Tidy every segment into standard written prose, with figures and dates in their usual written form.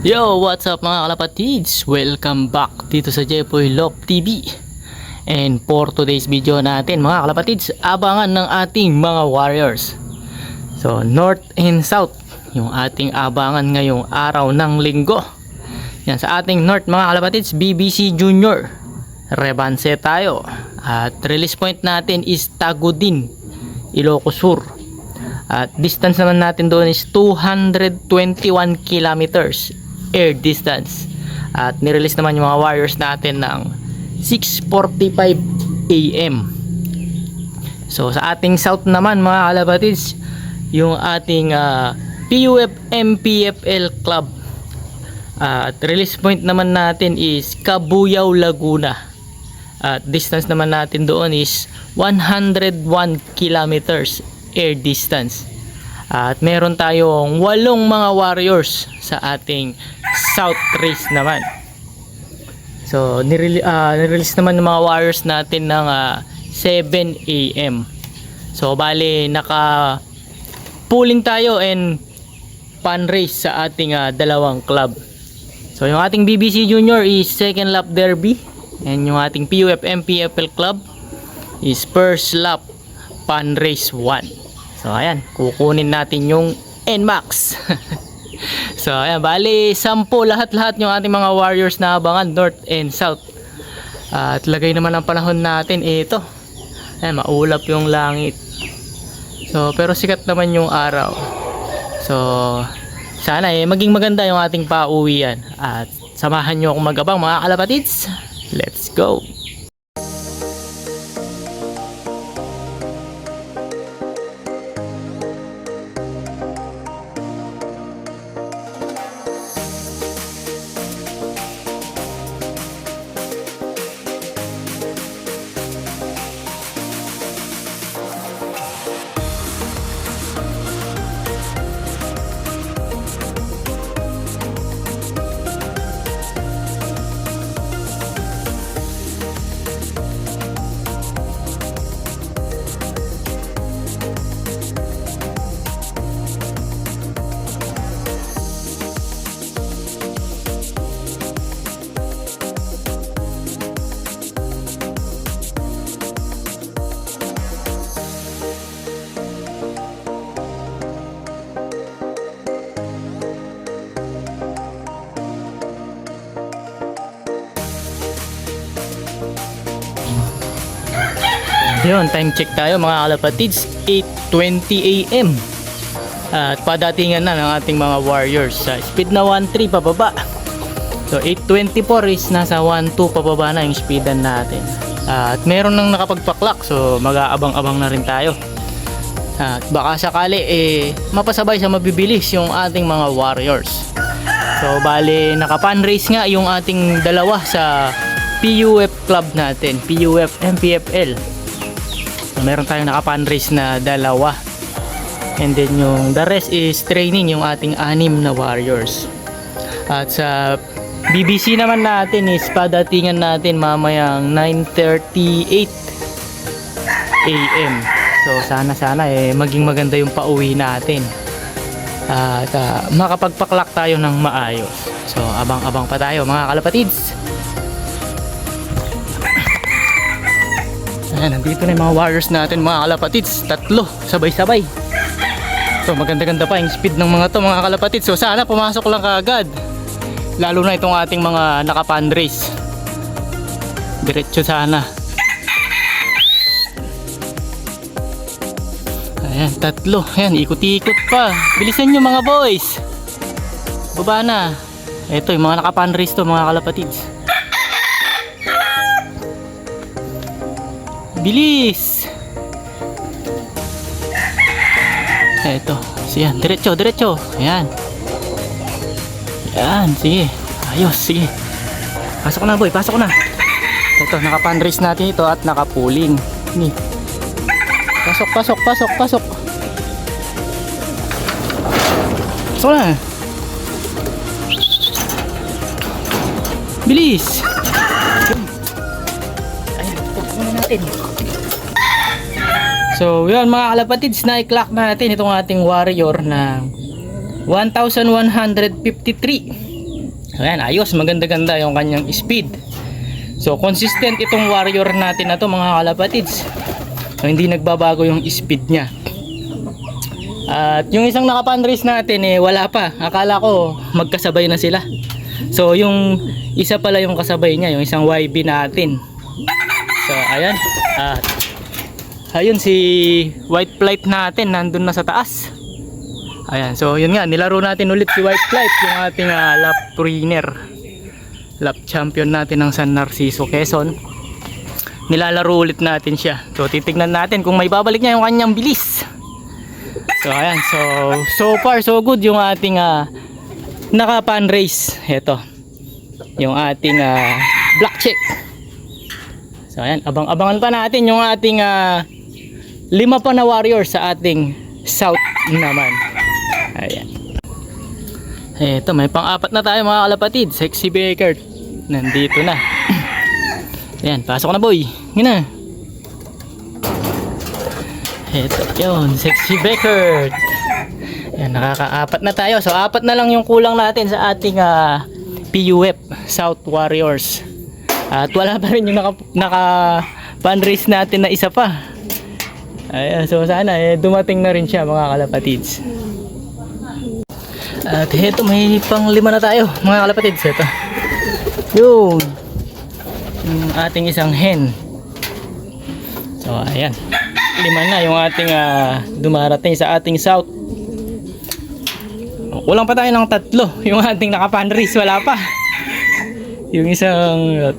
Yo, what's up mga kalapatids? Welcome back dito sa Jepoy Lop TV. And for today's video natin mga kalapatids, abangan ng ating mga warriors. So, North and South, yung ating abangan ngayong araw ng linggo. Yan, sa ating North mga kalapatids, BBC Junior. Rebanse tayo. At release point natin is Tagudin, Ilocos Sur. At distance naman natin doon is 221 kilometers air distance. At nirelease naman yung mga warriors natin ng 6:45 AM. So sa ating south naman mga kalapatids, yung ating PUF MPFL Club. At release point naman natin is Cabuyao, Laguna. At distance naman natin doon is 101 kilometers air distance. At meron tayong 8 mga warriors sa ating south race naman. So nirelease naman ng mga warriors natin ng 7 AM. So bali naka pooling tayo and pan race sa ating dalawang club. So yung ating BBC Junior is second lap derby, and yung ating PUF MPFL Club is first lap pan race 1. So ayan, kukunin natin yung NMAX. So ayan, bali 10 lahat-lahat yung ating mga warriors na abangan North and South. At lagay naman ang panahon natin ito. Ayan, maulap yung langit. So pero sikat naman yung araw. So sana maging maganda yung ating pauwian. At samahan nyo akong magabang mga kalapatids. Let's go! Yun, time check tayo mga kalapatids, 8:20 AM. At padatingan na ng ating mga warriors sa speed na 1.3 pababa. So 8:24 is nasa 1.2 pababa na yung speedan natin. At meron nang nakapagpaklak, so mag-aabang-abang na rin tayo. At baka sakali mapasabay sa mabibilis yung ating mga warriors. So bali naka-pan race nga yung ating dalawa sa PUF club natin, PUF MPFL. So, meron tayong naka-pan race na dalawa. And then yung the rest is training yung ating 6 na warriors. At sa BBC naman natin is padatingan natin mamayang 9:38 AM. So sana maging maganda yung pauwi natin. At makapagpaklak tayo ng maayos. So abang-abang pa tayo mga kalapatids. Ayan, nandito na yung mga warriors natin mga kalapatids, 3 sabay-sabay. So maganda-ganda pa yung speed ng mga to mga kalapatids. So sana pumasok lang kaagad, lalo na itong ating mga naka-pan race. Diretso sana. Ayan, 3. Ayan, ikot-ikot pa. Bilisan nyo mga boys. Baba na. Ito yung mga naka-pan race to mga kalapatids. Bilis. Ito, siyan, diretso. Ayan. Ayan, sige. Ayos, sige. Pasok na boy, pasok na. Ito, naka-pan race natin ito at naka-pooling. Ni. Pasok. Pasok na. Bilis. Ayan, pasok na natin. So yun mga kalapatids, na-clock natin itong ating warrior na 1,153 Ayan, ayos, maganda-ganda yung kanyang speed. So consistent itong warrior natin na to mga kalapatids. So, hindi nagbabago yung speed niya. At yung isang nakapandrace natin wala pa. Akala ko magkasabay na sila. So yung isa pala yung kasabay niya, yung isang YB natin. So ayan. At ayun si white flight natin nandun na sa taas. Ayan, so yun nga, nilaro natin ulit si white flight, yung ating lap winner, lap champion natin ng San Narciso, Quezon. Nilalaro ulit natin siya. So titignan natin kung may babalik niya yung kanyang bilis. So ayan, so far so good yung ating naka-pan race. Ito yung ating black check. So ayan, abang-abangan pa natin yung ating 5 pa na warrior sa ating south naman. Ayan. Ito, may pang-4 na tayo mga kalapatid. Sexy Baker nandito na. Ayan, pasok na boy. Yun na. Ito, yun, Sexy Baker. Ayan, nakaka-4 na tayo. So 4 na lang yung kulang natin sa ating PUF South Warriors. At wala pa rin yung naka-fundraise natin na isa pa. Ayan, so sana dumating na rin siya mga kalapatids. At heto, may pang 5 na tayo mga kalapatids. Ito yun, yung ating isang hen. So ayan, 5 na yung ating dumarating sa ating south. Kulang pa tayo ng 3. Yung ating naka-fundraise wala pa. Yung isang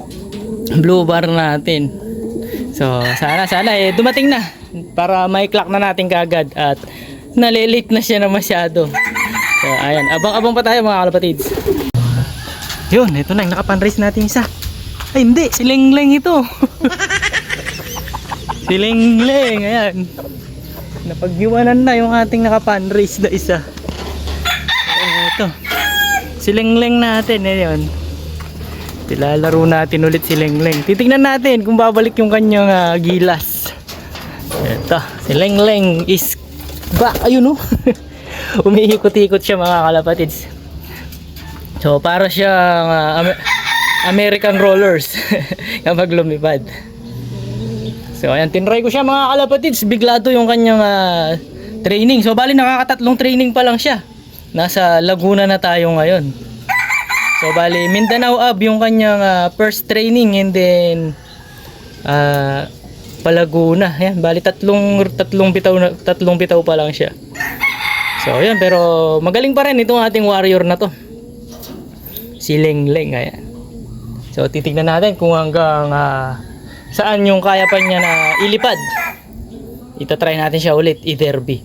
blue bar natin. So sana dumating na para may clock na natin kagad. At nalilate na siya na masyado. So ayan, abang-abang pa tayo mga kalapatids. Yun, ito na yung naka-fundraise natin isa. Ay hindi, si Lengleng ito. Si Lengleng, ayan. Napag-iwanan na yung ating naka-fundraise na isa. Ito, si Lengleng natin, yun. Ilalaro natin ulit si Lengleng. Titignan natin kung babalik yung kanyang gilas. Ito, si Lengleng is back. Ayun oh. Umiikot-ikot siya mga kalapatids. So para siyang American rollers kapag lumipad. So ayan, tinry ko siya mga kalapatids. Biglado yung kanyang training. So bali nakakatatlong training pa lang siya. Nasa Laguna na tayo ngayon. So bali Mindanao Ab yung kanyang first training, and then Palaguna. Ayan, bali tatlong bitaw pa lang siya. So ayan, pero magaling pa rin itong ating warrior na to, si Lengleng. Ayan. So titignan natin kung hanggang saan yung kaya pa niya na ilipad. Itatry natin siya ulit, i-derby.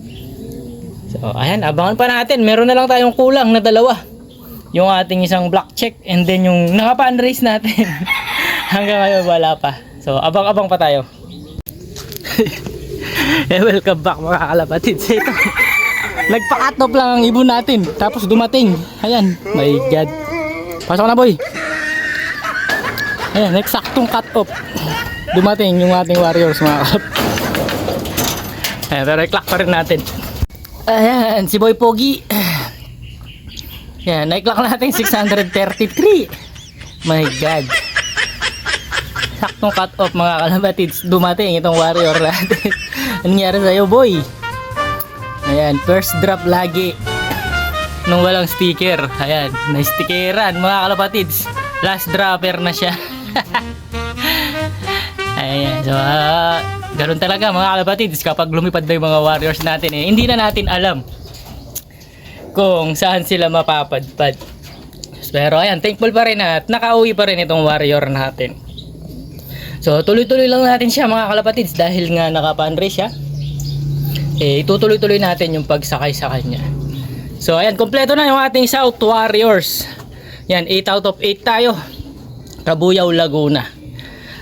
So ayan, abangan pa natin. Meron na lang tayong kulang na 2. Yung ating isang black check, and then yung naka-fundraise natin. Hanggang ngayon wala pa. So abang-abang pa tayo. Welcome back mga kalapatids. Ito, nagpa-cut-off lang ang ibon natin, tapos dumating. Ayan, my god. Pasok na boy. Ayan, eksaktong cut-off. Dumating yung ating warriors mga kalapatids. Ayan, pero i-clock pa rin natin. Ayan, si Boy Pogi. Ayan, na-clock natin 633. My god. Saktong cut-off mga kalapatids. Dumating itong warrior natin. Anong nangyari sa'yo boy? Ayan, first drop lagi nung walang sticker. Ayan, na-stickeran mga kalapatids. Last dropper na siya. Ayan, so ganun talaga mga kalapatids. Kapag lumipad na yung mga warriors natin hindi na natin alam kung saan sila mapapadpad. Pero ayan, thankful pa rin at nakauwi pa rin itong warrior natin. So tuloy-tuloy lang natin siya mga kalapatids, dahil nga naka-fundraise siya. Itutuloy-tuloy natin yung pagsakay sa kanya. So ayan, kompleto na yung ating South Warriors. Yan, 8 out of 8 tayo. Cabuyao, Laguna.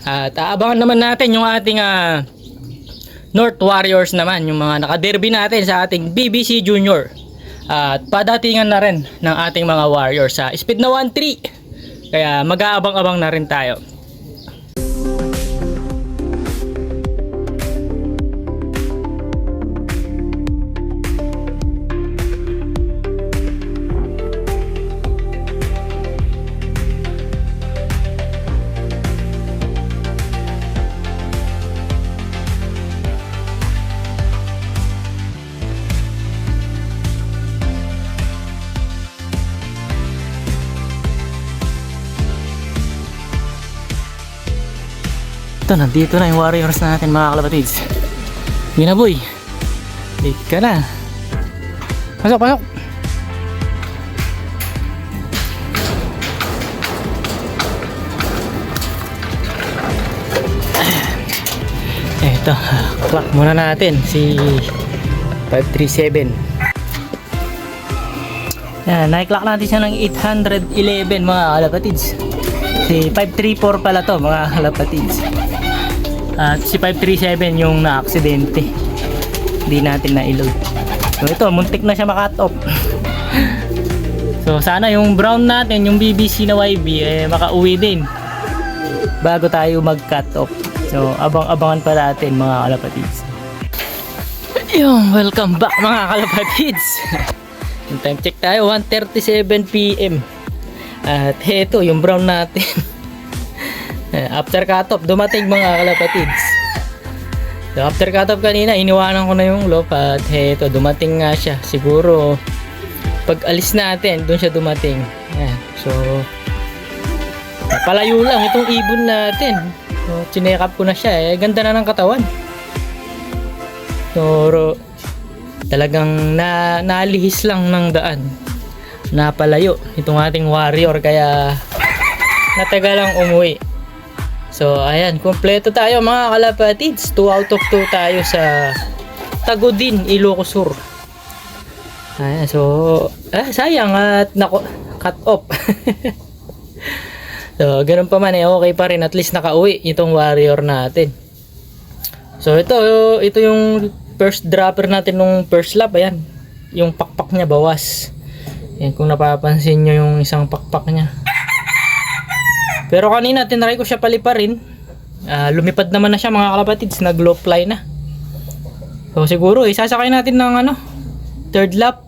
At aabangan naman natin yung ating North Warriors naman, yung mga naka-derby natin sa ating BBC Junior. At padatingan na rin ng ating mga warriors sa speed na 1-3. Kaya mag-aabang-abang na rin tayo. Ito, nandito na yung warriors natin mga kalapatids. Hindi na boy. Late ka na. Pasok, pasok. Ito, clock muna natin si 537. Yan, na-clock natin siya ng 811 mga kalapatids. Si 534 pala to mga kalapatids. At si 537 yung na-aksidente. Hindi natin na-load. So ito, muntik na siya maka-cut off. So sana yung brown natin, yung BBC na YB, makauwi din bago tayo mag-cut off. So abang-abangan pa natin mga kalapatids. Yung welcome back mga kalapatids. Yung time check tayo, 1:37 PM. At heto yung brown natin. After cut off dumating mga kalapatids. So after cut off kanina, iniwanan ko na yung loop at heto dumating nga siya. Siguro pag alis natin, doon siya dumating. Ayan. So palayo lang itong ibon natin. So chinekap ko na siya. Ganda na ng katawan. So talagang nalihis lang ng daan. Napalayo itong ating warrior kaya natagalang umuwi. So ayan, kompleto tayo mga kalapatids. 2 out of 2 tayo sa Tagudin, Ilocos Sur. Ayan, so sayang at cut off. So ganun pa man okay pa rin, at least nakauwi itong warrior natin. So ito yung first dropper natin nung first lap. Ayan, yung pakpak niya bawas. Ayan, kung napapansin nyo yung isang pakpak niya. Pero kanina tinry ko siya paliparin. Lumipad naman na siya mga kalapatids, nag low fly na. So siguro isasakay natin ng third lap.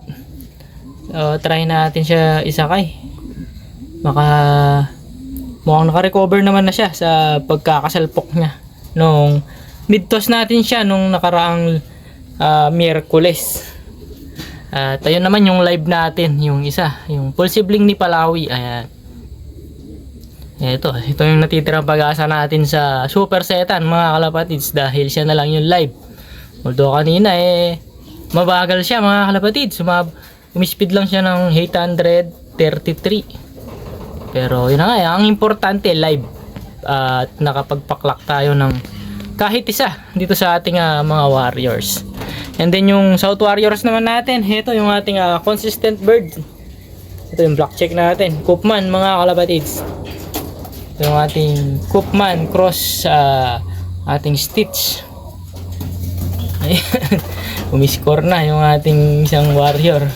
Try natin siya isakay. Mukhang naka-recover naman na siya sa pagkakasalpok niya nung mid-toss natin siya nung nakaraang Miyerkules. At ayun naman yung live natin, yung isa, yung full sibling ni Palawi. Ayan. Ito yung natitirang pag-asa natin sa Super Setan mga kalapatids dahil siya na lang yung live. Although kanina mabagal siya mga kalapatids. Umispeed lang siya ng 833. Pero yun na nga, ang importante live. At nakapagpaklak tayo ng kahit isa dito sa ating mga warriors. And then yung South Warriors naman natin, ito yung ating consistent bird. Ito yung black check natin, Koopman mga kalapatids. Ito yung ating Koopman cross ating Stitch. Ayan, umiscore na yung ating isang warrior.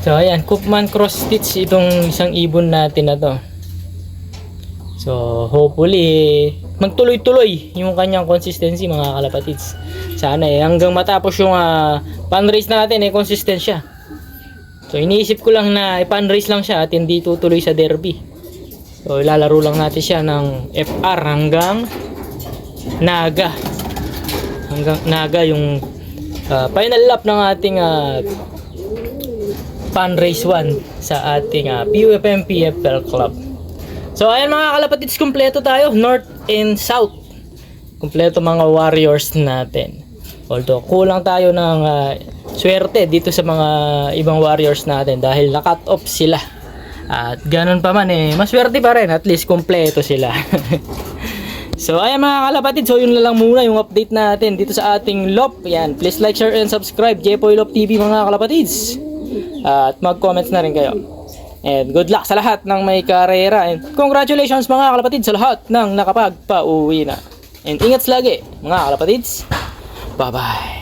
So ayan, Koopman cross Stitch itong isang ibon natin na to. So hopefully magtuloy-tuloy yung kanyang consistency mga kalapatids. Sana hanggang matapos yung pan-race natin consistent siya. So iniisip ko lang na pan-race lang siya at hindi tutuloy sa derby. So ilalaro lang natin siya ng FR hanggang Naga. Hanggang Naga yung final lap ng ating pan-race 1 sa ating PUFM PFL Club. So ayan mga kalapatids, kumpleto tayo, North and South. Kumpleto mga warriors natin. Although kulang tayo ng swerte dito sa mga ibang warriors natin dahil na-cut off sila. At ganun pa man maswerte pa rin, at least kumpleto sila. So ayan mga kalapatids, so yun na lang muna yung update natin dito sa ating LOP. Yan, please like, share, and subscribe Jepoy LOP TV mga kalapatids. At mag-comments na rin kayo. And good luck sa lahat ng may karera. And congratulations mga kalapatids sa lahat ng nakapagpa-uwi na. And ingat lagi mga kalapatids. Bye bye.